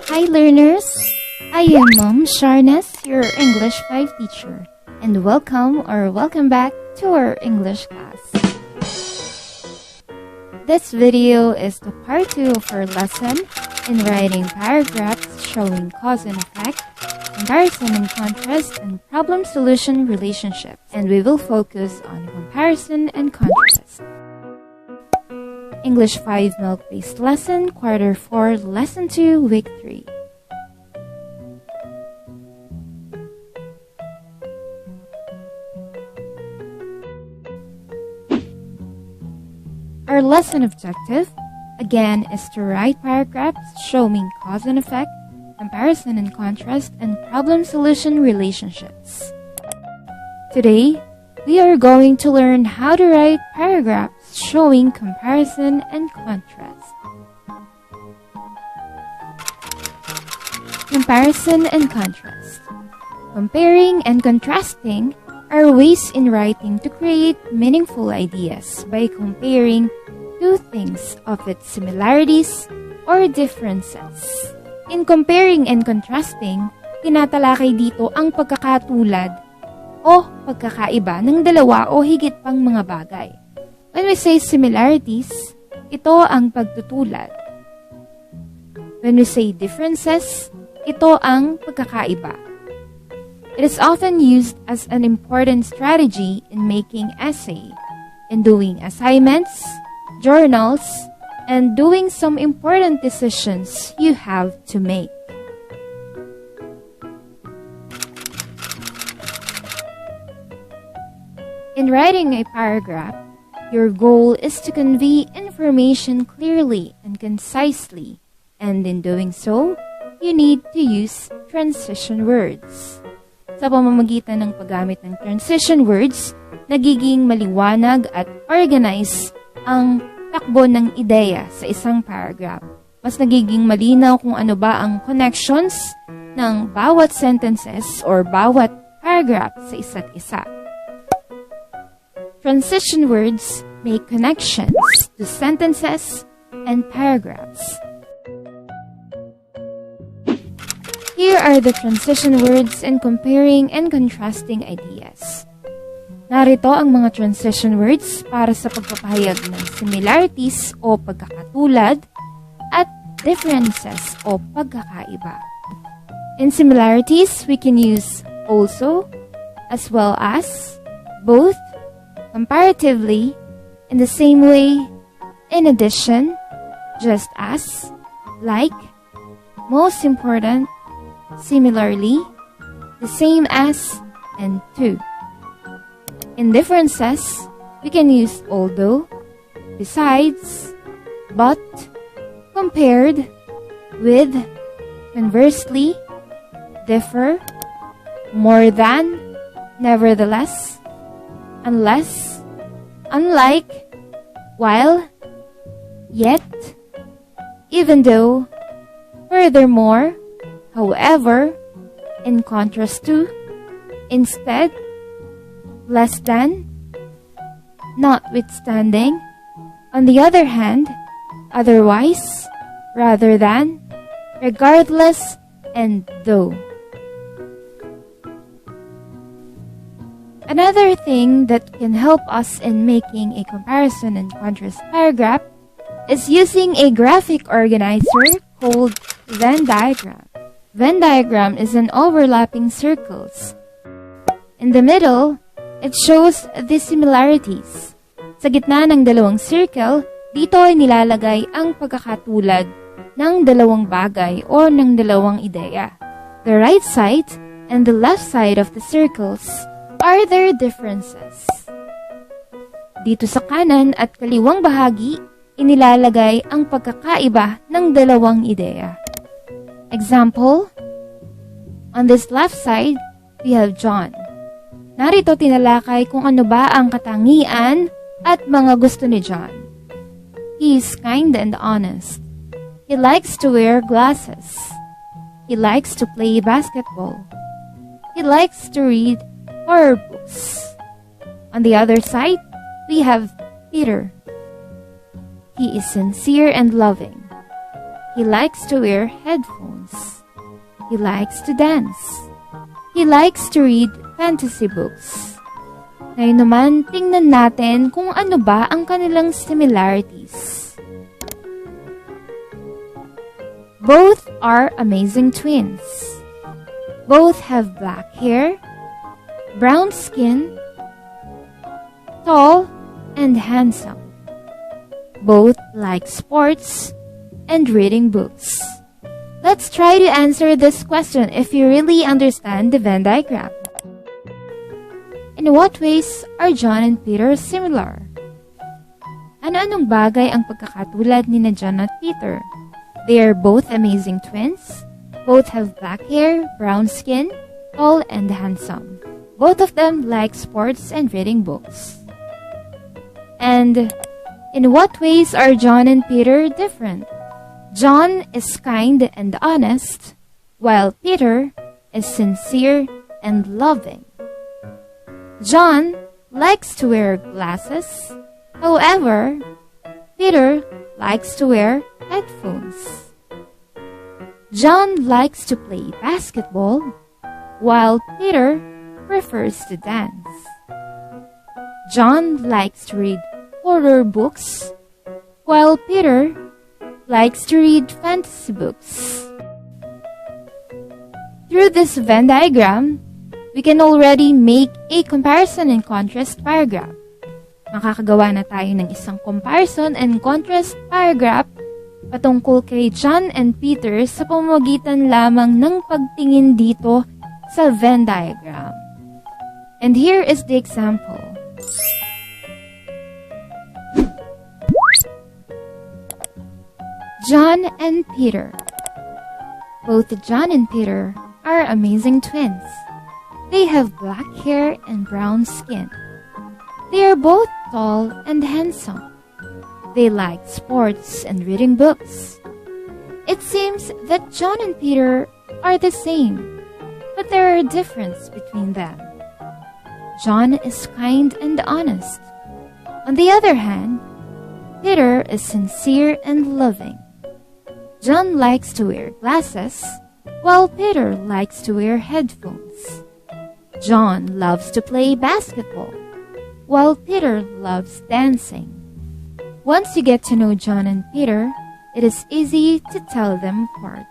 Hi learners! I am Mom Sharnes, your English 5 teacher, and welcome back to our English class. This video is the part 2 of our lesson in writing paragraphs showing cause and effect, comparison and contrast, and problem solution relationships, and we will focus on comparison and contrast. English 5 MELC-based lesson, quarter 4, lesson 2, week 3. Our lesson objective, again, is to write paragraphs showing cause and effect, comparison and contrast, and problem solution relationships. Today, we are going to learn how to write paragraphs showing comparison and contrast. Comparison and contrast. Comparing and contrasting are ways in writing to create meaningful ideas by comparing two things of its similarities or differences. In comparing and contrasting, tinatalakay dito ang pagkakatulad o pagkakaiba ng dalawa o higit pang mga bagay. When we say similarities, ito ang pagtutulad. When we say differences, ito ang pagkakaiba. It is often used as an important strategy in making essay, in doing assignments, journals, and doing some important decisions you have to make. In writing a paragraph, your goal is to convey information clearly and concisely, and in doing so, you need to use transition words. Sa pamamagitan ng paggamit ng transition words, nagiging maliwanag at organized ang takbo ng ideya sa isang paragraph. Mas nagiging malinaw kung ano ba ang connections ng bawat sentences or bawat paragraph sa isa't isa. Transition words make connections to sentences and paragraphs. Here are the transition words in comparing and contrasting ideas. Narito ang mga transition words para sa pagpapahayag ng similarities o pagkakatulad at differences o pagkakaiba. In similarities, we can use also, as well as, both, comparatively, in the same way, in addition, just as, like, most important, similarly, the same as, and to. In differences, we can use although, besides, but, compared, with, conversely, differ, more than, nevertheless, unless, unlike, while, yet, even though, furthermore, however, in contrast to, instead, less than, notwithstanding, on the other hand, otherwise, rather than, regardless, and though. Another thing that can help us in making a comparison and contrast paragraph is using a graphic organizer called Venn diagram. Venn diagram is an overlapping circles. In the middle, it shows the similarities. Sa gitna ng dalawang circle, dito ay nilalagay ang pagkakatulad ng dalawang bagay o ng dalawang ideya. The right side and the left side of the circles are their differences. Dito sa kanan at kaliwang bahagi, inilalagay ang pagkakaiba ng dalawang ideya. Example, on this left side, we have John. Narito tinalakay kung ano ba ang katangian at mga gusto ni John. He is kind and honest. He likes to wear glasses. He likes to play basketball. He likes to read horror books. On the other side, we have Peter. He is sincere and loving. He likes to wear headphones. He likes to dance. He likes to read fantasy books. Ngayon naman, tingnan natin kung ano ba ang kanilang similarities. Both are amazing twins. Both have black hair, brown skin, tall and handsome. Both like sports and reading books. Let's try to answer this question if you really understand the Venn diagram. In what ways are John and Peter similar? Ano-anong bagay ang pagkakatulad ni na John at Peter? They are both amazing twins. Both have black hair, brown skin, tall and handsome. Both of them like sports and reading books. And in what ways are John and Peter different? John is kind and honest, while Peter is sincere and loving. John likes to wear glasses. However, Peter likes to wear headphones. John likes to play basketball, while Peter prefers to dance. John likes to read horror books, while Peter likes to read fantasy books. Through this Venn diagram, we can already make a comparison and contrast paragraph. Makakagawa na tayo ng isang comparison and contrast paragraph patungkol kay John and Peter sa pamamagitan lamang ng pagtingin dito sa Venn diagram. And here is the example. John and Peter. Both John and Peter are amazing twins. They have black hair and brown skin. They are both tall and handsome. They like sports and reading books. It seems that John and Peter are the same, but there are differences between them. John is kind and honest. On the other hand, Peter is sincere and loving. John likes to wear glasses, while Peter likes to wear headphones. John loves to play basketball, while Peter loves dancing. Once you get to know John and Peter, it is easy to tell them apart.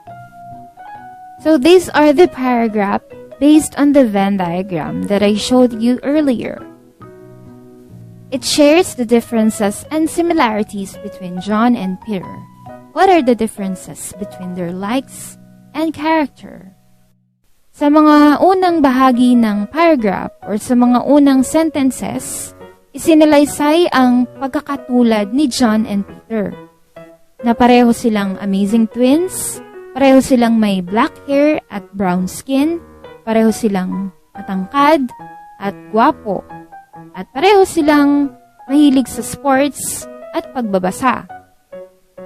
So these are the paragraph based on the Venn diagram that I showed you earlier. It shares the differences and similarities between John and Peter. What are the differences between their likes and character? Sa mga unang bahagi ng paragraph or sa mga unang sentences, isinalaysay ang pagkakatulad ni John and Peter. Na pareho silang amazing twins, pareho silang may black hair at brown skin, pareho silang matangkad at gwapo, at pareho silang mahilig sa sports at pagbabasa.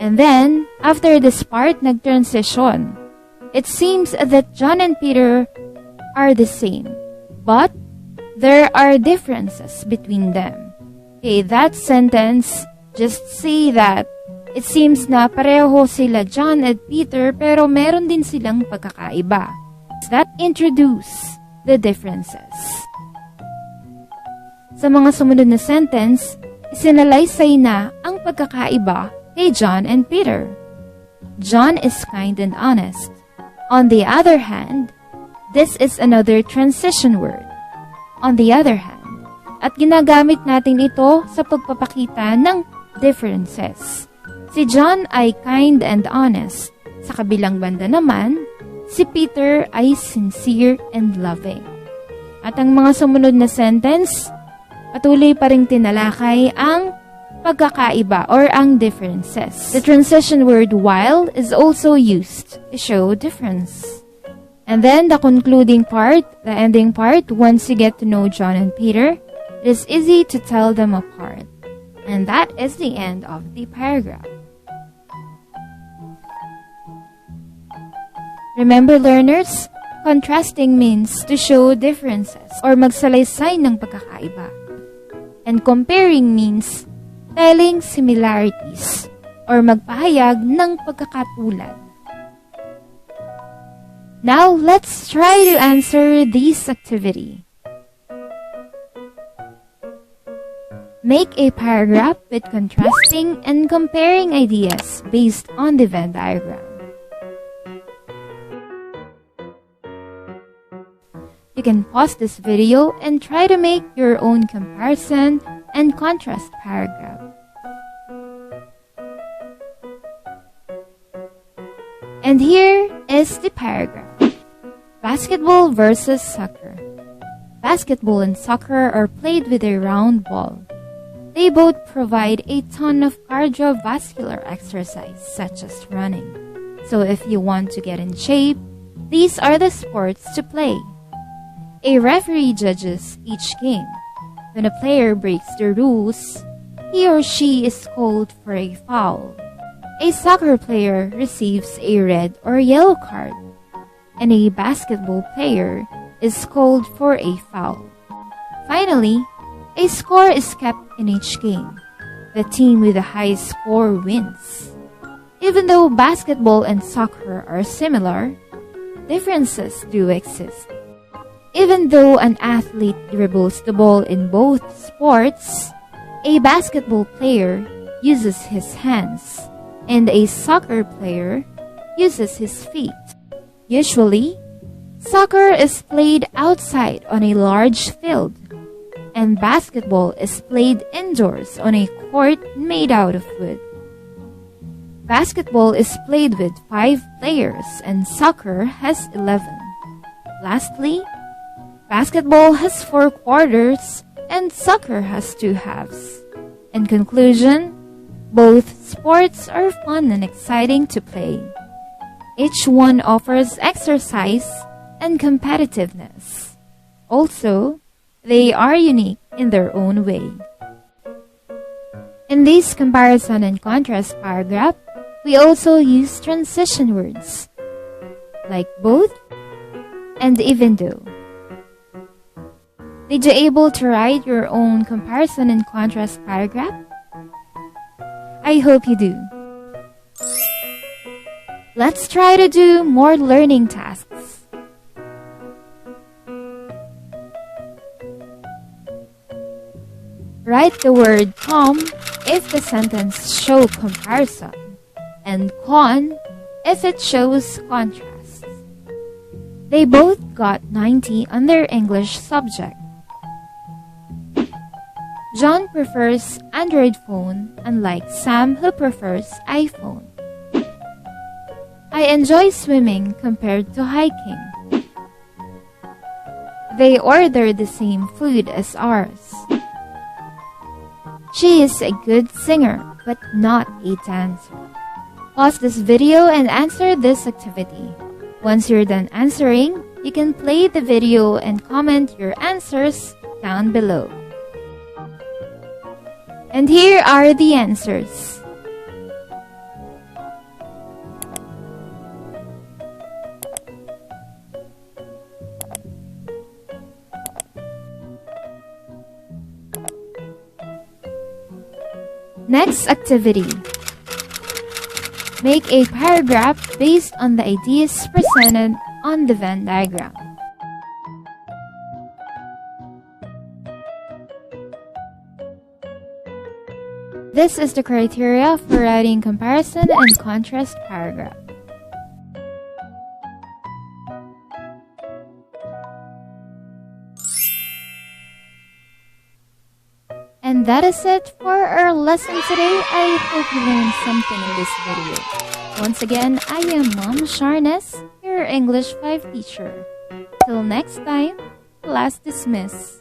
And then, after this part, nag-transition. It seems that John and Peter are the same, but there are differences between them. Okay, that sentence just say that it seems na pareho sila John at Peter pero meron din silang pagkakaiba. That introduce the differences. Sa mga sumunod na sentence, isinalaysay na ang pagkakaiba kay John and Peter. John is kind and honest. On the other hand, this is another transition word. On the other hand, at ginagamit natin ito sa pagpapakita ng differences. Si John ay kind and honest. Sa kabilang banda naman, si Peter ay sincere and loving. At ang mga sumunod na sentence, patuloy pa ring tinalakay ang pagkakaiba or ang differences. The transition word while is also used to show difference. And then the concluding part, the ending part, once you get to know John and Peter, it is easy to tell them apart. And that is the end of the paragraph. Remember, learners, contrasting means to show differences or magsalaysay ng pagkakaiba. And comparing means telling similarities or magpahayag ng pagkakatulad. Now, let's try to answer this activity. Make a paragraph with contrasting and comparing ideas based on the Venn diagram. You can pause this video and try to make your own comparison and contrast paragraph. And here is the paragraph. Basketball versus soccer. Basketball and soccer are played with a round ball. They both provide a ton of cardiovascular exercise, such as running. So if you want to get in shape, these are the sports to play. A referee judges each game. When a player breaks the rules, he or she is called for a foul. A soccer player receives a red or yellow card, and a basketball player is called for a foul. Finally, a score is kept in each game. The team with the highest score wins. Even though basketball and soccer are similar, differences do exist. Even though an athlete dribbles the ball in both sports, a basketball player uses his hands, and a soccer player uses his feet. Usually, soccer is played outside on a large field, and basketball is played indoors on a court made out of wood. Basketball is played with 5 players and soccer has 11. Lastly, basketball has 4 quarters and soccer has 2 halves. In conclusion, both sports are fun and exciting to play. Each one offers exercise and competitiveness. Also, they are unique in their own way. In this comparison and contrast paragraph, we also use transition words like both and even though. Did you able to write your own comparison and contrast paragraph? I hope you do. Let's try to do more learning tasks. Write the word com if the sentence shows comparison and con if it shows contrast. They both got 90 on their English subject. John prefers Android phone unlike Sam who prefers iPhone. I enjoy swimming compared to hiking. They order the same food as ours. She is a good singer, but not a dancer. Pause this video and answer this activity. Once you're done answering, you can play the video and comment your answers down below. And here are the answers. Next activity. Make a paragraph based on the ideas presented on the Venn diagram. This is the criteria for writing comparison and contrast paragraph. And that is it for our lesson today. I hope you learned something in this video. Once again, I am Mom Sharnes, your English 5 teacher. Till next time, class dismissed.